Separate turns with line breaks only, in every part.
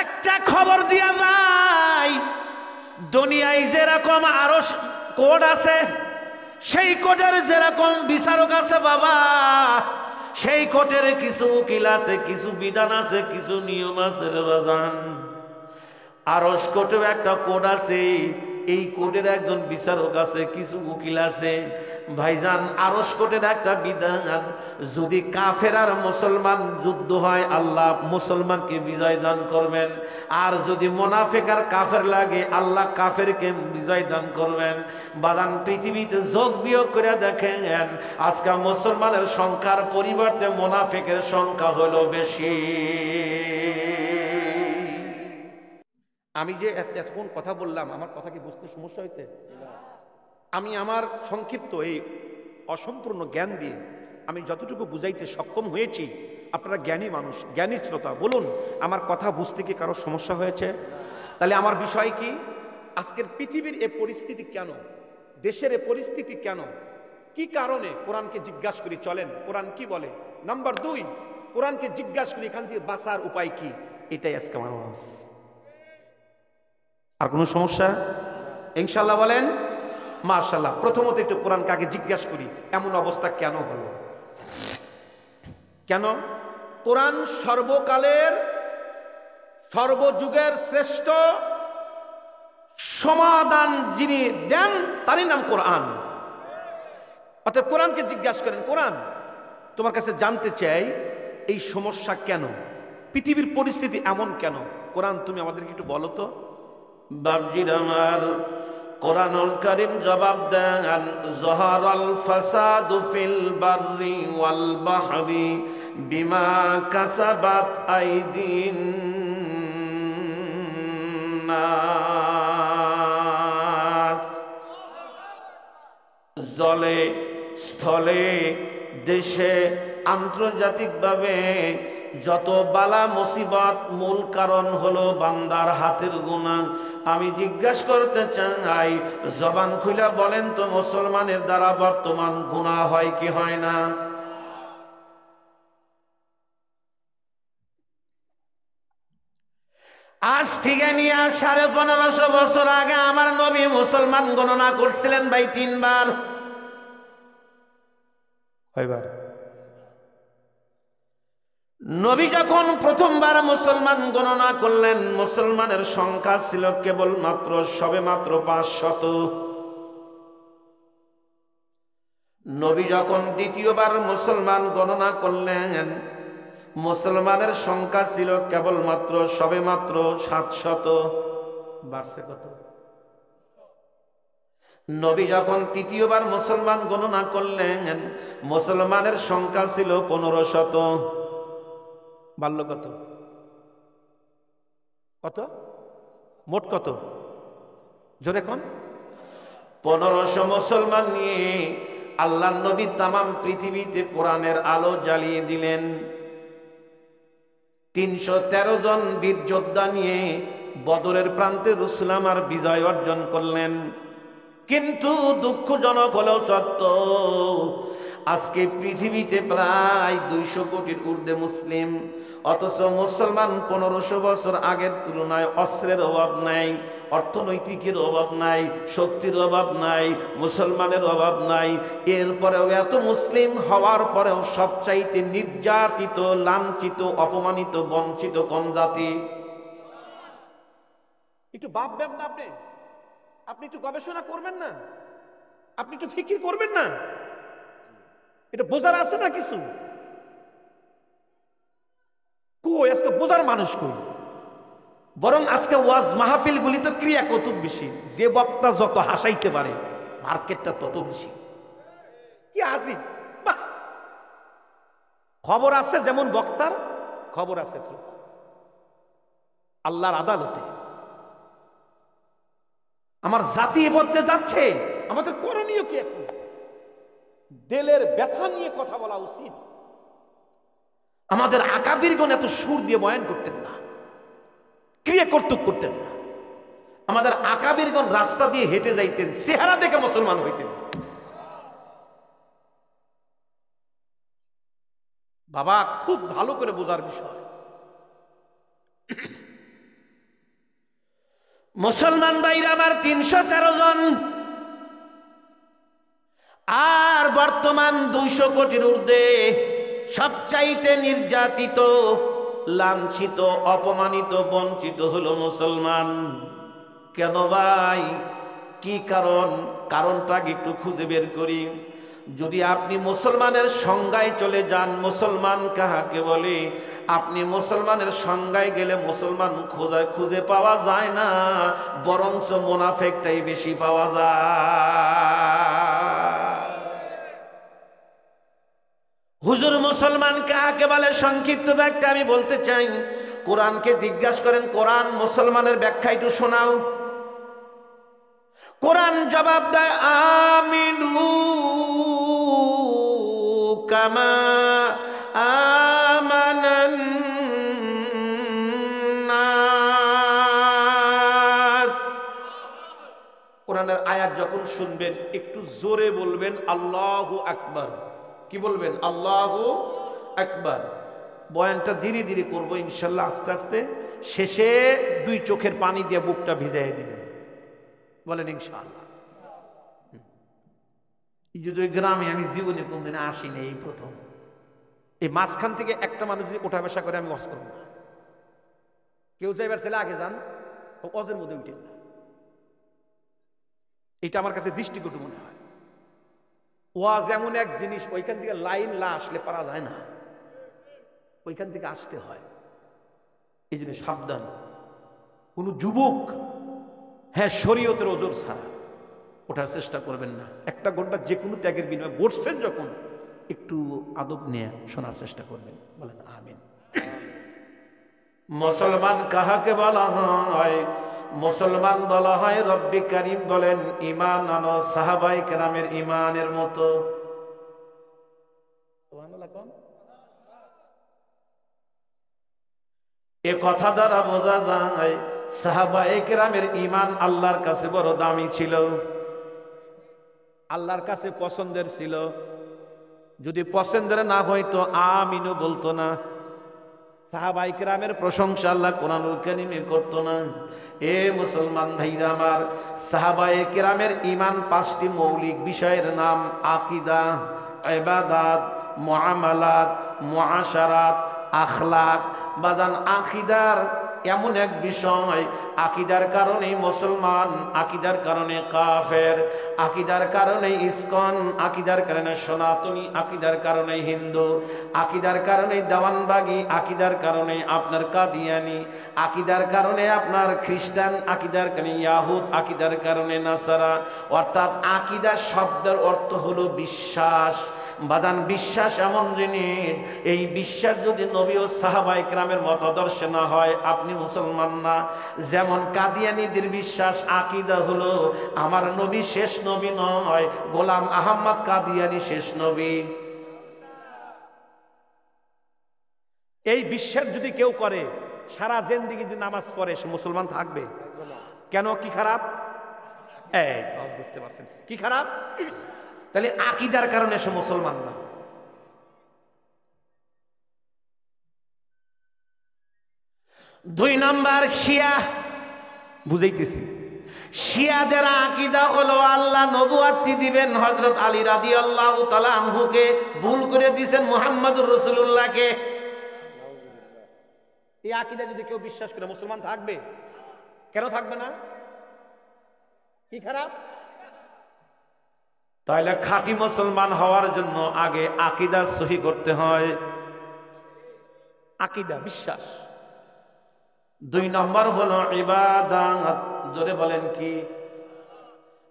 একটা খবর দিয়া যায়, দুনিয়ায় যেরকম আরো কোড আছে, সেই কোডের যেরকম বিচারক আছে বাবা, সেই কোডের কিছু উকিল আছে, কিছু বিধান আছে, কিছু নিয়ম আছে রে বাজান। আরশ কোর্টেও একটা কোড আছে, এই কোর্টের একজন বিচারক আছে, কিছু উকিল আছে। ভাইজান, আরশ কোর্টের একটা বিধান, যদি কাফের আর মুসলমান যুদ্ধ হয় আল্লাহ মুসলমানকে বিজয় দান করবেন, আর যদি মুনাফিক আর কাফের লাগে আল্লাহ কাফেরকে বিজয় দান করবেন। বাদান পৃথিবীতে যোগ বিয়োগ করে দেখেন, আজকে মুসলমানের সংখ্যার পরিবর্তে মুনাফিকের সংখ্যা হলো বেশি। আমি যে এতক্ষণ কথা বললাম, আমার কথা কি বুঝতে সমস্যা হয়েছে? আমি আমার সংক্ষিপ্ত এই অসম্পূর্ণ জ্ঞান দিয়ে আমি যতটুকু বুঝাইতে সক্ষম হয়েছি, আপনারা জ্ঞানী মানুষ, জ্ঞানী শ্রোতা, বলুন আমার কথা বুঝতে কি কারো সমস্যা হয়েছে? তাহলে আমার বিষয় কি, আজকের পৃথিবীর এই পরিস্থিতি কেন, দেশের এই পরিস্থিতি কেন, কি কারণে? কোরআনকে জিজ্ঞাসা করি, চলেন কোরআন কি বলে। নাম্বার 2, কোরআনকে জিজ্ঞাসা করি এখান থেকে বাঁচার উপায় কি। এটাই আজকে আমার আওয়াজ। আর কোনো সমস্যা? ইনশাল্লাহ বলেন মাশাআল্লাহ। প্রথমত একটু কোরআনকে আগে জিজ্ঞাসা করি, এমন অবস্থা কেন হলো? কেন? কোরআন সর্বকালের সর্বযুগের শ্রেষ্ঠ সমাধান যিনি দেন তারই নাম কোরআন। অর্থাৎ কোরআনকে জিজ্ঞাসা করেন, কোরআন তোমার কাছে জানতে চাই এই সমস্যা কেন, পৃথিবীর পরিস্থিতি এমন কেন, কোরআন তুমি আমাদেরকে একটু বলো তো। বাবজির আমার, কোরআনুল কারীম জবাব দেন, যাহারাল ফাসাদু ফিল বাররি ওয়াল বাহরি বিমা কাসাবাত আইদিন নাস। জলে স্থলে দেশে আন্তর্জাতিকভাবে যত বালা মুসিবত মূল কারণ হলো বান্দার হাতের গুনাহ। আমি জিজ্ঞাসা করতে চাই, জবান খুলে বলেন তো মুসলমানের দ্বারা বর্তমান গুনাহ হয় কি হয় না? আজ থেকে নিয়ে 1550 বছর আগে আমার নবী মুসলমান গণনা করছিলেন ভাই 3 বার। কয়বার? নবী যখন প্রথমবার মুসলমান গণনা করলেন, মুসলমানের সংখ্যা ছিল কেবলমাত্র সবেমাত্র 500। নবী যখন দ্বিতীয়বার মুসলমান গণনা করলেন, মুসলমানের সংখ্যা ছিল কেবলমাত্র সবেমাত্র 700। বাড়ছে কত? নবী যখন তৃতীয়বার মুসলমান গণনা করলেন, মুসলমানের সংখ্যা ছিল 1500। বাড়ল কত? কত? মোট কত? জোরে কোন? 1500 মুসলমান নিয়ে আল্লাহর নবী তামাম পৃথিবীতে কোরআনের আলো জ্বালিয়ে দিলেন। 313 জন বীর যোদ্ধা নিয়ে বদরের প্রান্তে রাসূল আমার বিজয় অর্জন করলেন। কিন্তু দুঃখজনক হলেও সত্য, আজকে পৃথিবীতে প্রায় 200 কোটির ঊর্ধ্বে মুসলিম, অথচ মুসলমান 1500 বছর আগের তুলনায় অস্ত্রের অভাব নাই, অর্থনৈতিকের অভাব নাই, শক্তির অভাব নাই, মুসলমানের অভাব নাই। এরপরেও এত মুসলিম হওয়ার পরেও সবচাইতে নির্যাতিত, লাঞ্ছিত, অপমানিত, বঞ্চিত কোন জাতি? একটু ভাববেন না আপনি? আপনি একটু গবেষণা করবেন না? আপনি একটু ফিকির করবেন না? এটা বোঝার আছে না কিছু? কই আজকে বোঝার মানুষ কই? বরং আজকে ওয়াজ মাহফিল গুলি তো ক্রিয়া কৌতুক বেশি, যে বক্তা যত হাসাইতে পারে মার্কেটটা তত বেশি। কি আজিব! বাহ! খবর আছে, যেমন বক্তার খবর আছে আল্লাহর আদালতে। আমার জাতি বদলে যাচ্ছে, আমাদের করণীয় কি এখন? দিলের ব্যথা নিয়ে কথা বলা উচিত। আমাদের আকাবিরগণ এত সুর দিয়ে বয়ান করতেন না, ক্রিয়া কর্তব্য করতেন না। আমাদের আকাবিরগণ রাস্তা দিয়ে হেঁটে যাইতেন, চেহারা দেখে মুসলমান হইতেন। বাবা, খুব ভালো করে বোঝার বিষয়। মুসলমান ভাইরা আমার 313 জন, আর বর্তমান 200 কোটির ঊর্ধ্বে সবচাইতে নির্যাতিত, লাঞ্ছিত, অপমানিত, বঞ্চিত হলো মুসলমান। কেন ভাই? কি কারণ? কারণটা একটু খুঁজে বের করি। যদি আপনি মুসলমানের সংজ্ঞায় চলে যান, মুসলমান কাহাকে বলে, আপনি মুসলমানের সংজ্ঞায় গেলে মুসলমান খুঁজে পাওয়া যায় না, বরঞ্চ মুনাফিকটাই বেশি পাওয়া যায়। হুজুর মুসলমান কাহাকে বলে? সংক্ষিপ্ত ব্যাখ্যা আমি বলতে চাই। কোরআনকে জিজ্ঞাসা করেন, কোরআন মুসলমানের ব্যাখ্যা একটু শোনাও। কোরআন জবাব দেয়, আমিনু কামা আমানান নাস। কোরআনের আয়াত যখন শুনবেন একটু জোরে বলবেন আল্লাহু আকবার। কি বলবেন? আল্লাহু আকবার। বয়ানটা ধীরে ধীরে করবো ইনশাল্লাহ, আস্তে আস্তে। শেষে 2 চোখের পানি দিয়ে বুকটা ভিজাই দিবেন। বলেন ইনশাআল্লাহ। যদি ওই গ্রামে আমি জীবনে কোনদিন আসিনি, এই প্রথম। এই মাঝখান থেকে একটা মানুষ যদি ওঠা বসা করে, আমি ওয়াজ করবো না। কেউ যাইবার ছেলে আগে যান, ওয়াজের মধ্যে উঠেন না। এটা আমার কাছে দৃষ্টিকটু মনে হয়। ওয়াজ এমন এক জিনিস, ওইখান থেকে লাইন আসলে পারা যায় না, ওইখান থেকে আসতে হয়। এই জন্য সাবধান। কোন যুবক, হ্যাঁ, শরীয়তের ওজর ছাড়া ওঠার চেষ্টা করবেন না। 1 ঘন্টা যে কোনো ত্যাগের বিনিময়ে বসছেন যখন, একটু আদব নিয়ে শোনার চেষ্টা করবেন। বলেন আমিন। মুসলমান কাহাকে বলা হয়? মুসলমান বলা হয়, রব্বি কারীম বলেন, ঈমান আনো সাহাবায়ে কেরামের ঈমানের মতো। সুবহানাল্লাহ। কোন এ কথা দ্বারা বোঝা যায় সাহাবায়ে কেরামের ঈমান আল্লাহর কাছে বড় দামি ছিল, আল্লাহর কাছে পছন্দের ছিল। যদি পছন্দের না হইতো আমিনও বলতো না। সাহাবায়ে কেরামের প্রশংসা আল্লাহ কোরআনুল কারীমে করতো না। এ মুসলমান ভাইরা আমার, সাহাবায়ে কেরামের ঈমান 5টি মৌলিক বিষয়ের নাম: আকীদা, ইবাদত, মুআমালাত, মুআশারাত, আখলাক। বাজান, আকীদার এমন এক বিষয়, আকীদার কারণে মুসলমান, আকীদার কারণে কাফের, আকীদার কারণে ইসকন, আকীদার কারণে সনাতনী, আকীদার কারণে হিন্দু, আকীদার কারণে দেওয়ানবাগী, আকীদার কারণে আপনার কাদিয়ানি, আকীদার কারণে আপনার খ্রিস্টান, আকীদার কারণে ইয়াহুদ, আকীদার কারণে নাসারা। অর্থাৎ আকীদা শব্দের অর্থ হলো বিশ্বাস। বাদান, বিশ্বাস এমন জিনিস, এই বিশ্বাস যদি নবী ও সাহাবায়ে কেরামের মতাদর্শে না হয়, আপনি মুসলমান না। যেমন কাদিয়ানীদের বিশ্বাস, আকীদা হলো আমার নবী শেষ নবী নয়, গোলাম আহমদ কাদিয়ানী শেষ নবী। এই বিশ্বাস যদি কেউ করে, সারা জিন্দেগি যদি নামাজ পড়ে, সে মুসলমান থাকবে? কেন? কি খারাপ? এই বুঝতে পারছেন কি খারাপ? তাহলে আকীদার কারণে সে মুসলমান না। 2 নাম্বার শিয়া। বুঝাইতেছি, শিয়াদের আকীদা হলো আল্লাহ নবুয়াত দিবেন হযরত আলী রাদিয়াল্লাহু তাআলা আনহুকে, ভুল করে দিয়েছেন মুহাম্মদুর রাসূলুল্লাহকে। এই আকীদা যদি কেউ বিশ্বাস করে, মুসলমান থাকবে? কেন থাকবে না? কি খারাপ? তাইলে খাঁটি মুসলমান হওয়ার জন্য আগে আকীদা সহি করতে হয়। আকীদা, বিশ্বাস। 2 নম্বর হলো ইবাদত। জোরে বলেন কি?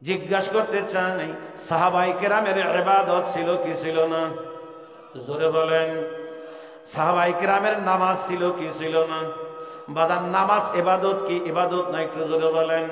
জিজ্ঞাসা করতে চাই, সাহাবায়ে কেরামের ইবাদত ছিল কি ছিল না? জোরে বলেন। সাহাবায়ে কেরামের নামাজ ছিল কি ছিল না? বাদান, নামাজ ইবাদত কি ইবাদত না? একটু জোরে বলেন।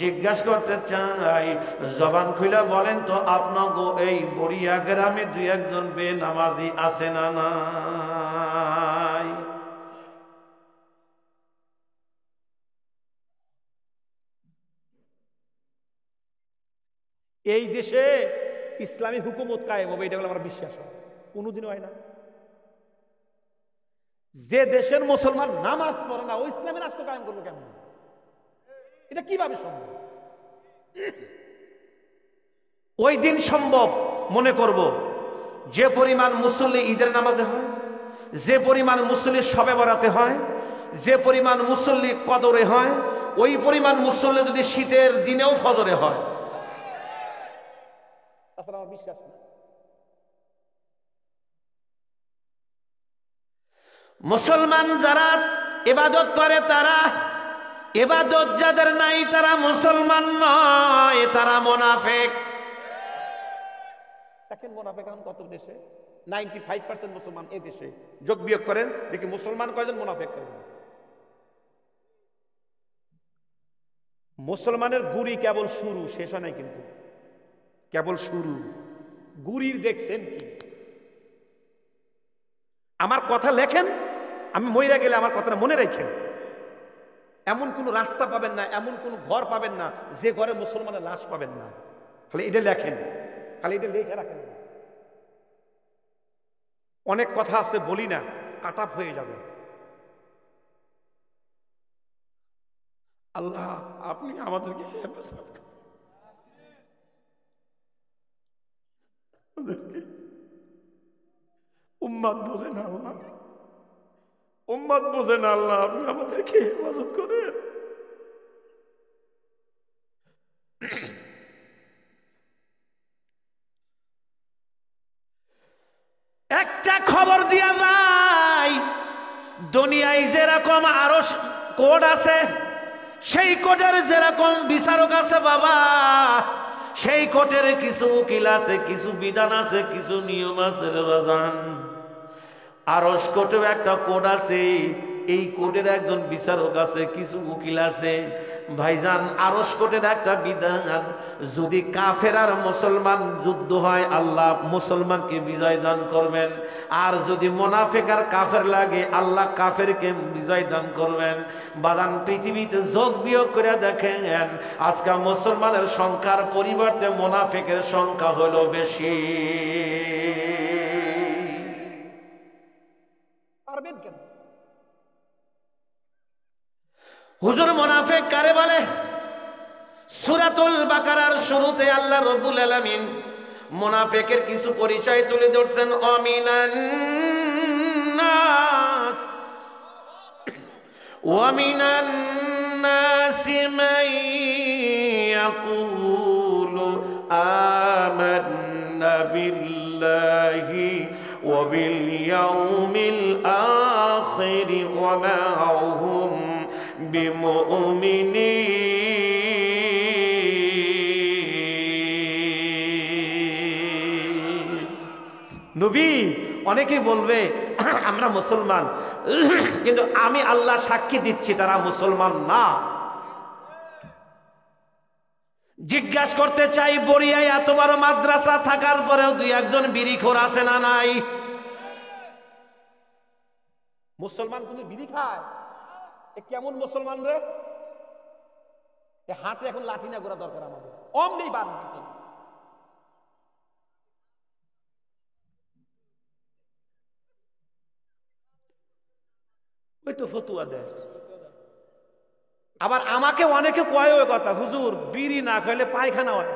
জিজ্ঞাসা করতে চাই, জবান খুলে বলেন তো, আপনাগো এই বড়িয়া গ্রামে 2-1 জন বেনামাজি আছে না নাই? এই দেশে ইসলামী হুকুমত কায়েম হবে, এটা হলো আমার বিশ্বাস। কোনোদিনও হয় না। যে দেশের মুসলমান নামাজ পড়ে না, ওই ইসলামী রাষ্ট্র কায়েম করবো কেমন? এটা কিভাবে সম্ভব? ওই দিন সম্ভব মনে করব যে পরিমাণ মুসল্লি ঈদের নামাজে হয়, যে পরিমাণ মুসল্লি শবে বরাতে হয়, যে পরিমাণ মুসল্লি কদরে হয়, ওই পরিমাণ মুসল্লি যদি শীতের দিনেও ফজরে হয়। আমার বিশ্বাস না। মুসলমান যারা ইবাদত করে তারা ইবাদত যাদের নাই তারা মুসলমান নয়, তারা মুনাফিক। দেখেন মুনাফিক এখন কত দেশে, 95% মুসলমান এই দেশে। যোগ বিয়োগ করেন দেখি মুসলমান কয়জন, মুনাফিক কয়জন। মুসলমানের গুড়ি কেবল শুরু, শেষ হয় নাই কিন্তু, কেবল শুরু। গুড়ির দেখছেন কি? আমার কথা লেখেন, আমি মইরা গেলে আমার কথাটা মনে রাখেন। এমন কোন রাস্তা পাবেন না, এমন কোন ঘর পাবেন না যে ঘরে মুসলমানের লাশ পাবেন না। খালি এটা লেখেন, খালি এটা লেখে রাখেন। অনেক কথা আছে বলি না, কাট আপ হয়ে যাবে। আল্লাহ আপনি আমাদেরকে হেফাজত করুন। উম্মাত বোঝে না আল্লাহ, উম্মাত বোঝে না আল্লাহ, আপনি আমাদেরকে হেফাজত করেন। একটা খবর দিয়া যায়, দুনিয়ায় যেরকম আরো কোড আছে, সেই কোডের যেরকম বিচারক আছে বাবা, সেই কোডের কিছু উকিল আছে, কিছু বিধান আছে, কিছু নিয়ম আছে রাজান। আরশ কোর্টেও একটা কোড আছে, এই কোর্টের একজন বিচারক আছে, কিছু উকিল আছে। ভাইজান আরশ কোর্টের একটা বিধান, যদি কাফের আর মুসলমান যুদ্ধ হয় আল্লাহ মুসলমানকে বিজয় দান করবেন, আর যদি মুনাফিক আর কাফের লাগে আল্লাহ কাফেরকে বিজয় দান করবেন। বাদান পৃথিবীতে যোগ বিয়োগ করে দেখেন, আজকে মুসলমানের সংখ্যার পরিবর্তে মুনাফিকের সংখ্যা হলো বেশি। হুজুর মুনাফিক কারে বলে? সূরাতুল বাকারার শুরুতে আল্লাহ রাব্বুল আলামিন মুনাফিকের কিছু পরিচয় তুলে ধরছেন। আমিনান নাস ওয়া মিনান নাসি মান ইয়াকুলু আমান্না বিল্লাহি ওয়া বিল ইয়াউমিল আখির ওয়া মা হুম নবী অনেকেই বলবে আমরা মুসলমান, কিন্তু আমি আল্লাহ সাক্ষী দিচ্ছি তারা মুসলমান না। জিজ্ঞাসা করতে চাই, বড়িয়ায় এত বড় মাদ্রাসা থাকার পরেও দুই একজন বিড়িখোর আছে না নাই? মুসলমান কোন বিড়ি খায়? কেমন মুসলমান রে? হাতে এখন লাঠি না গোড়া দরকার আমাদের, অমনি বাদ দিচ্ছে। ওই তো ফতুয়া দেয়। আবার আমাকে অনেকে কয় ওই কথা, হুজুর বিড়ি না খাইলে পায়খানা হয়।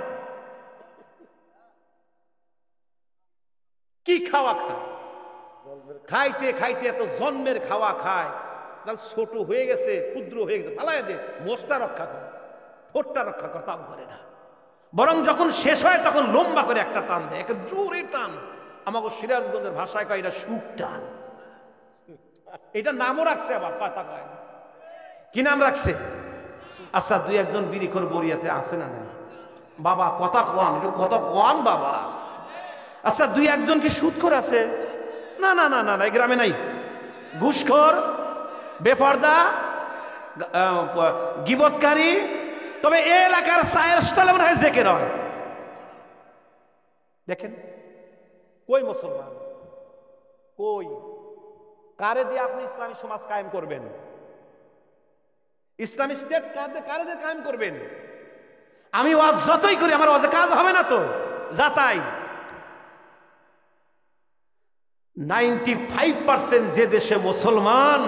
কি খাওয়া খায়? খাইতে খাইতে এত জন্মের খাওয়া খায়, ছোট হয়ে গেছে, ক্ষুদ্র হয়ে গেছে, ফালাই দে। মোষটা রক্ষা করে, ঠোঁটটা রক্ষা করে, তাও করে না। বরং যখন শেষ হয় তখন লম্বা করে একটা টান দেয়, একটা জোরে টান। আমাকে সিরাজগঞ্জের ভাষায় কয় এটা সুখ টান। এটা নামও রাখছে, আবার পাতা কয় কি নাম রাখছে? আচ্ছা দুই একজন বিড়িখোর বরিয়াতে আছে না নাই? বাবা কথা কোয়ান, কথা কোয়ান বাবা। আচ্ছা দুই একজন কি সুদখোর আছে? না না না না, এই গ্রামে নাই। ঘুষখোর, বেপর্দা, গীবতকারী। তবে এই এলাকার চায়ের স্টলে মনে হয় জেকের হয়। দেখেন কই মুসলমান, কই? কারে দিয়ে আপনি ইসলামী সমাজ কায়েম করবেন? ইসলামী স্টেট কারে দিয়ে কায়েম করবেন? আমি ওয়াজ যতই করি আমার ওয়াজে কাজ হবে না তো, যা তাই। 95% যে দেশে মুসলমান